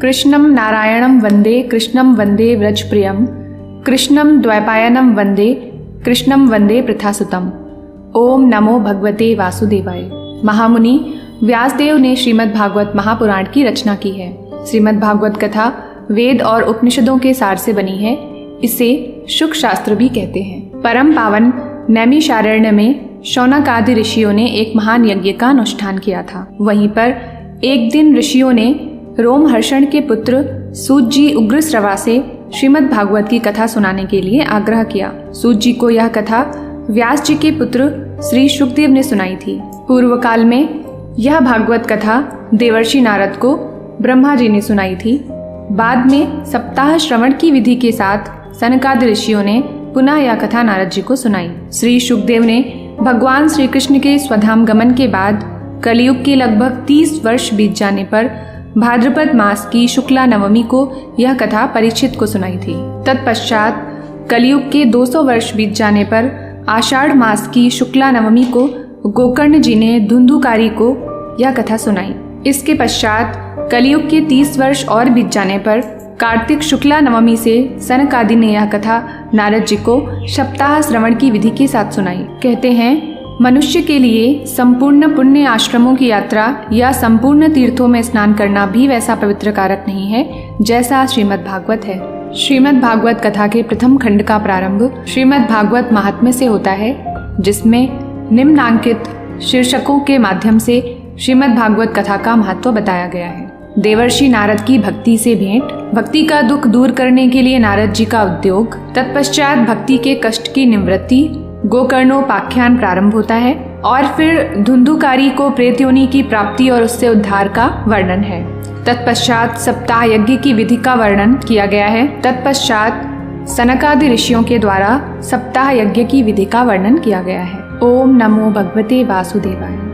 कृष्णं नारायणं वन्दे कृष्णं वन्दे व्रजप्रियं कृष्णं द्वैपायनं वन्दे कृष्णं वन्दे पृथासुतम्। ओम नमो भगवते वासुदेवाय। महामुनि व्यासदेव ने श्रीमद् भागवत महापुराण की रचना की है। श्रीमद् भागवत कथा वेद और उपनिषदों के सार से बनी है। इसे शुक शास्त्र भी कहते हैं। परम पावन नैमिषारण्य में शौनक आदि ऋषियों ने एक महान यज्ञ का अनुष्ठान किया था। वहीं पर एक दिन ऋषियों ने रोमहर्षण के पुत्र सूत जी उग्रश्रवा से श्रीमद् भागवत की कथा सुनाने के लिए आग्रह किया। सूत जी को यह कथा व्यास जी के पुत्र श्री शुकदेव ने सुनाई थी। पूर्व काल में यह भागवत कथा देवर्षि नारद को ब्रह्मा जी ने सुनाई थी। बाद में सप्ताह श्रवण की विधि के साथ सनकादि ऋषियों ने पुनः यह कथा नारद जी को सुनाई। श्री शुकदेव ने भगवान श्री कृष्ण के स्वधाम गमन के बाद कलयुग के लगभग 30 वर्ष बीत जाने पर भाद्रपद मास की शुक्ला नवमी को यह कथा परीक्षित को सुनाई थी। तत्पश्चात कलयुग के 200 वर्ष बीत जाने पर आषाढ़ मास की शुक्ला नवमी को गोकर्ण जी ने धुंधुकारी को यह कथा सुनाई। इसके पश्चात कलयुग के 30 वर्ष और बीत जाने पर कार्तिक शुक्ला नवमी से सनक आदि ने यह कथा नारद जी को सप्ताह श्रवण की विधि के साथ सुनाई। कहते हैं, मनुष्य के लिए संपूर्ण पुण्य आश्रमों की यात्रा या संपूर्ण तीर्थों में स्नान करना भी वैसा पवित्र कारक नहीं है जैसा श्रीमद् भागवत है। श्रीमद् भागवत कथा के प्रथम खंड का प्रारंभ श्रीमद् भागवत महात्म्य से होता है, जिसमें निम्नांकित शीर्षकों के माध्यम से श्रीमद् भागवत कथा का महत्व बताया गया है। देवर्षि नारद की भक्ति से भेंट, भक्ति का दुख दूर करने के लिए नारद जी का उद्योग, तत्पश्चात भक्ति के कष्ट की निवृत्ति, गोकर्णोपाख्यान प्रारंभ होता है और फिर धुंधुकारी को प्रेत योनि की प्राप्ति और उससे उद्धार का वर्णन है। तत्पश्चात सप्ताह यज्ञ की विधि का वर्णन किया गया है। तत्पश्चात सनकादि ऋषियों के द्वारा सप्ताह यज्ञ की विधि का वर्णन किया गया है। ओम नमो भगवते वासुदेवाय।